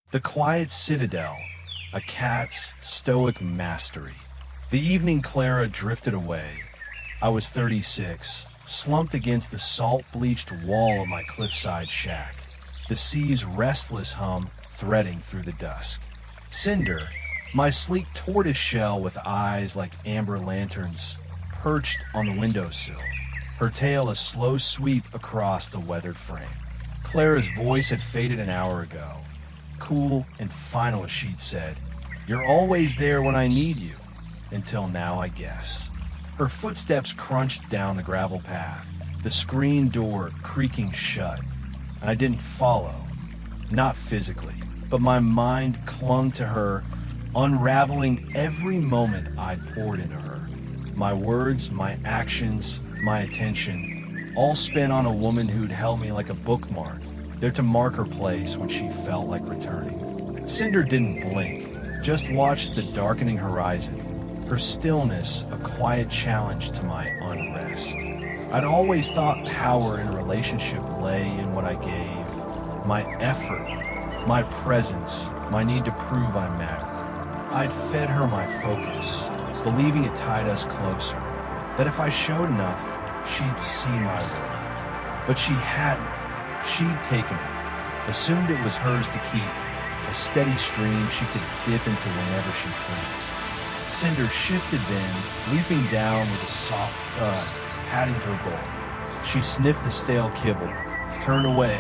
The quiet Citadel, a cat's stoic mastery. The evening Clara drifted away. I was 36, slumped against the salt-bleached wall of my cliffside shack, the sea's restless hum threading through the dusk. Cinder, my sleek tortoise shell with eyes like amber lanterns, perched on the windowsill, her tail a slow sweep across the weathered frame. Clara's voice had faded an hour ago. Cool and final as she'd said, "You're always there when I need you." Until now, I guess. Her footsteps crunched down the gravel path, the screen door creaking shut, and I didn't follow. Not physically, but my mind clung to her, unraveling every moment I'd poured into her. My words, my actions, my attention, all spent on a woman who'd held me like a bookmark, there to mark her place when she felt like returning. Cinder didn't blink, just watched the darkening horizon, her stillness a quiet challenge to my unrest. I'd always thought power in a relationship lay in what I gave, my effort, my presence, my need to prove I mattered. I'd fed her my focus, believing it tied us closer, that if I showed enough, she'd see my worth. But she hadn't. She'd taken it, assumed it was hers to keep, a steady stream she could dip into whenever she pleased. Cinder shifted then, leaping down with a soft thud, patting her bowl. She sniffed the stale kibble, turned away,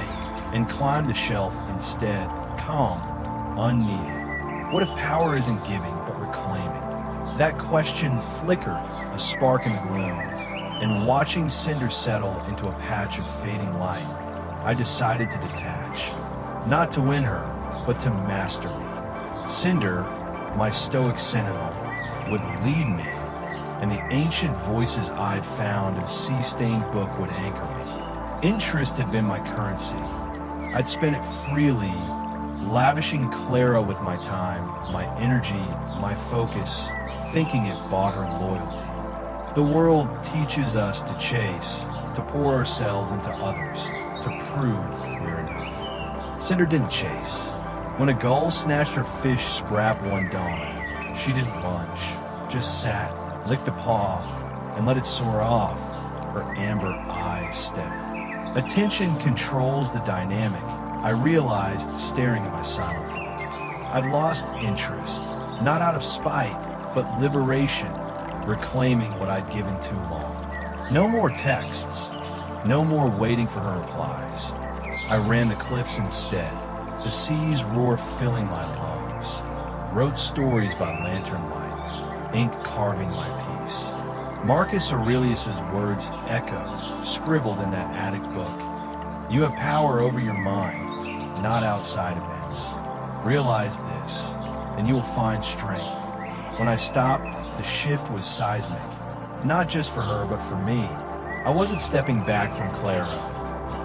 and climbed the shelf instead, calm, unneeded. What if power isn't giving, but reclaiming? That question flickered, a spark in the gloom, and watching Cinder settle into a patch of fading light, I decided to detach, not to win her, but to master me. Cinder, my stoic sentinel, would lead me, and the ancient voices I'd found in a sea-stained book would anchor me. Interest had been my currency. I'd spent it freely, lavishing Clara with my time, my energy, my focus, thinking it bought her loyalty. The world teaches us to chase, to pour ourselves into others, to prove we're enough. Cinder didn't chase. When a gull snatched her fish scrap one dawn, she didn't lunge, just sat, licked a paw, and let it soar off, her amber eyes steady. Attention controls the dynamic, I realized staring at my silent phone. I'd lost interest, not out of spite, but liberation, reclaiming what I'd given too long. No more texts, no more waiting for her replies. I ran the cliffs instead, the sea's roar filling my lungs. Wrote stories by lantern light, ink carving my peace. Marcus Aurelius's words echo, scribbled in that attic book. You have power over your mind, not outside events. Realize this, and you will find strength. When I stopped, the shift was seismic, not just for her, but for me. I wasn't stepping back from Clara.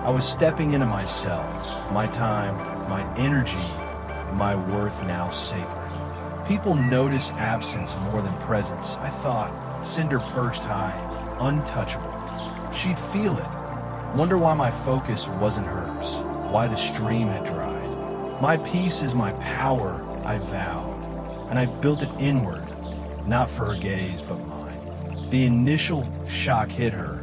I was stepping into myself, my time, my energy, my worth now sacred. People notice absence more than presence, I thought. Cinder perched high, untouchable. She'd feel it. Wonder why my focus wasn't hers, why the stream had dried. My peace is my power, I vowed, and I built it inward, not for her gaze, but mine. The initial shock hit her.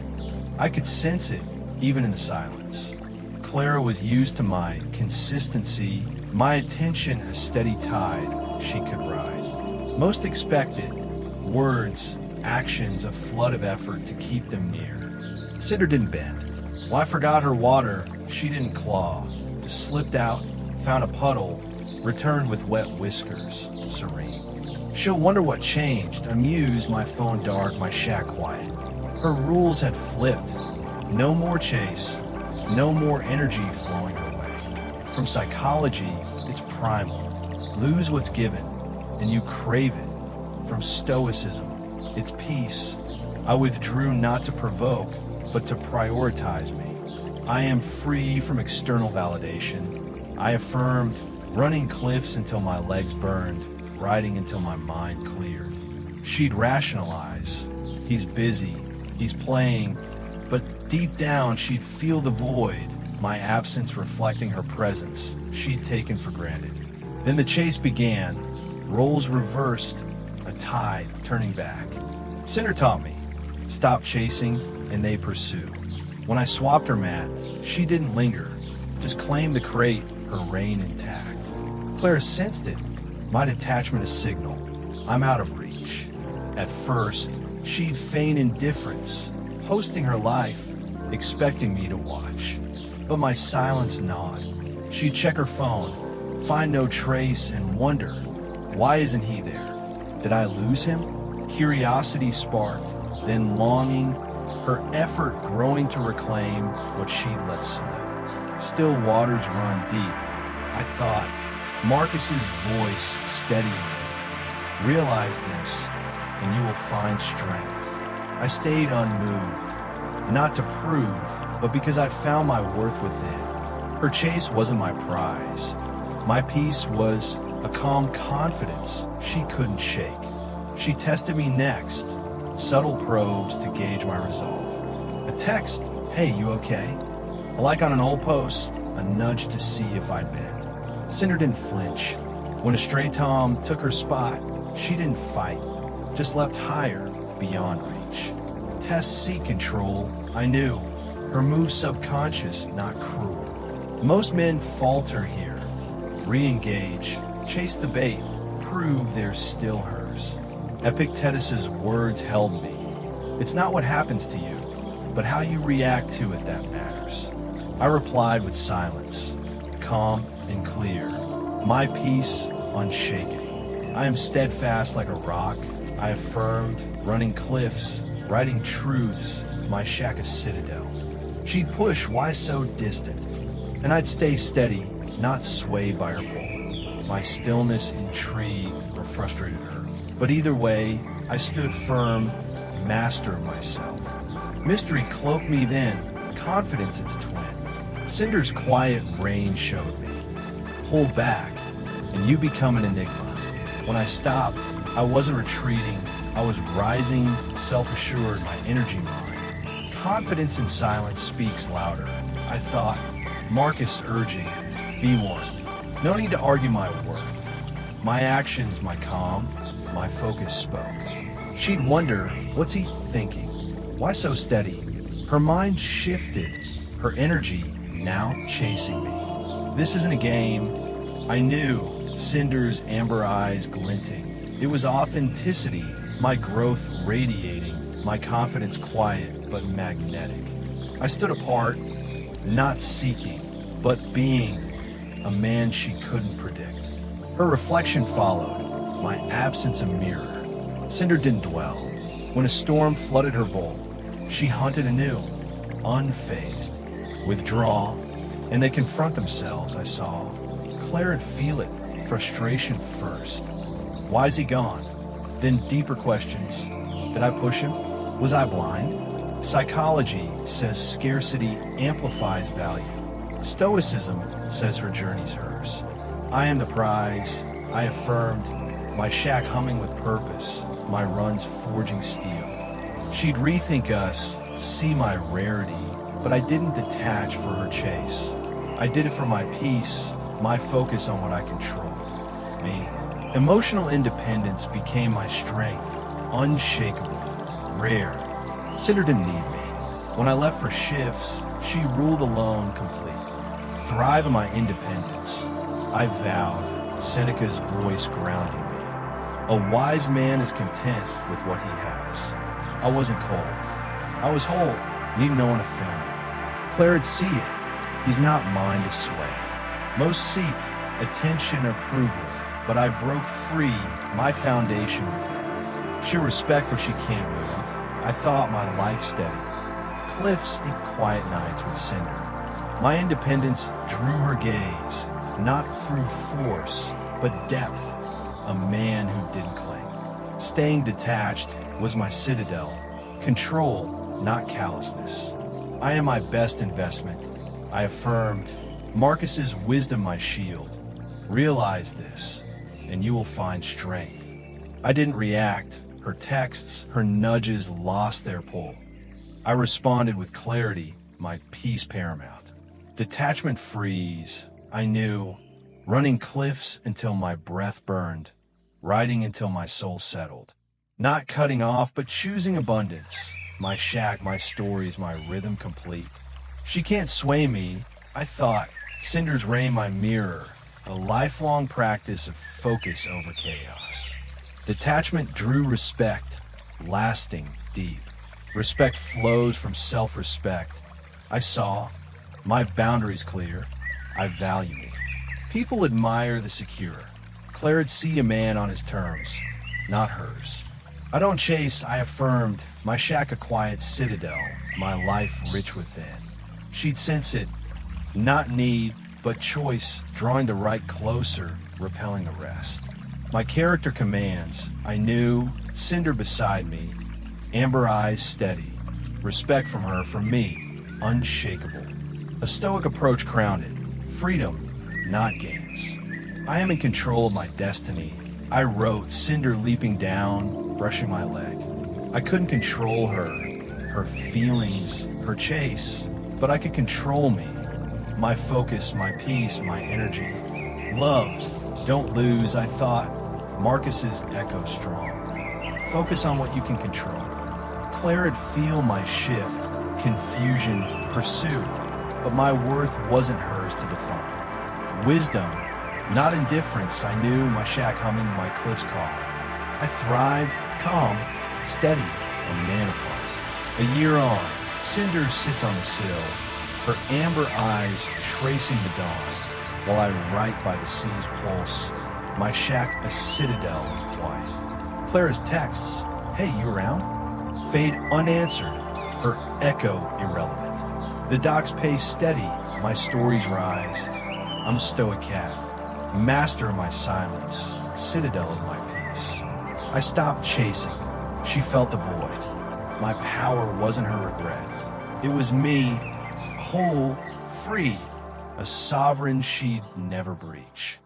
I could sense it, even in the silence. Clara was used to my consistency, my attention a steady tide she could ride. Most expected, words, actions, a flood of effort to keep them near. Cinder didn't bend. Well, I forgot her water, she didn't claw. Just slipped out, found a puddle, returned with wet whiskers, serene. She'll wonder what changed, amused, my phone dark, my shack quiet. Her rules had flipped. No more chase, no more energy flowing her way. From psychology, it's primal. Lose what's given, and you crave it. From stoicism, it's peace. I withdrew not to provoke, but to prioritize me. I am free from external validation. I affirmed, running cliffs until my legs burned, riding until my mind cleared. She'd rationalize. He's busy, he's playing, but deep down she'd feel the void, my absence reflecting her presence she'd taken for granted. Then the chase began, roles reversed, a tide turning back. Cinder taught me, stop chasing and they pursue. When I swapped her mat, she didn't linger, just claimed the crate, her reign intact. Clara sensed it, my detachment a signal, I'm out of reach. At first, she'd feign indifference, hosting her life, expecting me to watch. But my silence gnawed. She'd check her phone, find no trace, and wonder, why isn't he there? Did I lose him? Curiosity sparked, then longing, her effort growing to reclaim what she'd let slip. Still waters run deep, I thought, Marcus's voice steadying me. Realize this, and you will find strength. I stayed unmoved, not to prove, but because I'd found my worth within. Her chase wasn't my prize. My peace was a calm confidence she couldn't shake. She tested me next, subtle probes to gauge my resolve. A text, hey, you okay? A like on an old post, a nudge to see if I'd been. Cinder didn't flinch. When a stray tom took her spot, she didn't fight, just leapt higher, beyond reach. Test seek control, I knew. Her move subconscious, not cruel. Most men falter here. Re-engage, chase the bait, prove they're still hers. Epictetus's words held me. It's not what happens to you, but how you react to it that matters. I replied with silence, calm and clear, my peace unshaken. I am steadfast like a rock, I affirmed, running cliffs, writing truths, my shack a citadel. She'd push, why so distant? And I'd stay steady, not swayed by her pull. My stillness intrigued or frustrated her. But either way, I stood firm, master of myself. Mystery cloaked me then, confidence its twin. Cinder's quiet reign showed me. Pull back, and you become an enigma. When I stopped, I wasn't retreating, I was rising, self-assured, my energy mine. Confidence in silence speaks louder. I thought, Marcus urging, be one. No need to argue my worth. My actions, my calm, my focus spoke. She'd wonder, what's he thinking? Why so steady? Her mind shifted, her energy now chasing me. This isn't a game. I knew, Cinder's amber eyes glinting. It was authenticity, my growth radiating, my confidence quiet but magnetic. I stood apart, not seeking, but being a man she couldn't predict. Her reflection followed, my absence a mirror. Cinder didn't dwell. When a storm flooded her bowl, she hunted anew, unfazed. Withdraw, and they confront themselves, I saw. Clara'd feel it, frustration first. Why's he gone? Then deeper questions. Did I push him? Was I blind? Psychology says scarcity amplifies value. Stoicism says her journey's hers. I am the prize, I affirmed, my shack humming with purpose, my runs forging steel. She'd rethink us, see my rarity, but I didn't detach for her chase. I did it for my peace, my focus on what I controlled. Me. Emotional independence became my strength, unshakable, rare. Cinder didn't need me. When I left for shifts, she ruled alone, complete. Thrive in my independence. I vowed, Seneca's voice grounding me. A wise man is content with what he has. I wasn't cold. I was whole, need no one to fill me. Clara'd see it. He's not mine to sway. Most seek attention, approval, but I broke free, my foundation within. She'll respect what she can't move. I thought my life steady. Cliffs and quiet nights with Cinder. My independence drew her gaze, not through force, but depth. A man who didn't cling. Staying detached was my citadel. Control, not callousness. I am my best investment. I affirmed, Marcus's wisdom my shield. Realize this, and you will find strength. I didn't react. Her texts, her nudges lost their pull. I responded with clarity, my peace paramount. Detachment frees, I knew. running cliffs until my breath burned, riding until my soul settled. Not cutting off, but choosing abundance. My shack, my stories, my rhythm complete. She can't sway me, I thought. Cinders rain my mirror, a lifelong practice of focus over chaos. Detachment drew respect, lasting, deep. Respect flows from self-respect. I saw, my boundaries clear, I value me. People admire the secure. Claire'd see a man on his terms, not hers. I don't chase, I affirmed, my shack a quiet citadel, my life rich within. She'd sense it, not need, but choice, drawing the right closer, repelling arrest. My character commands, I knew, cinder beside me, amber eyes steady, respect from her, from me, unshakable. A stoic approach crowned it, freedom, not games. I am in control of my destiny. I wrote, cinder leaping down, brushing my leg. I couldn't control her feelings, her chase, but I could control me. My focus, my peace, my energy. Love, don't lose, I thought. Marcus's echo strong. Focus on what you can control. Claire'd feel my shift, confusion, pursuit, but my worth wasn't hers to define. Wisdom, not indifference, I knew, my shack humming, my cliffs call. I thrived, calm, steady, a man apart. A year on, Cinder sits on the sill, her amber eyes tracing the dawn, while I write by the sea's pulse, my shack a citadel of quiet. Clara's texts, hey, you around? Fade unanswered, her echo irrelevant. The dock's pace steady, my stories rise. I'm stoiccat, master of my silence, citadel of my peace. I stopped chasing. She felt the void. My power wasn't her regret. It was me, whole, free, a sovereign she'd never breach.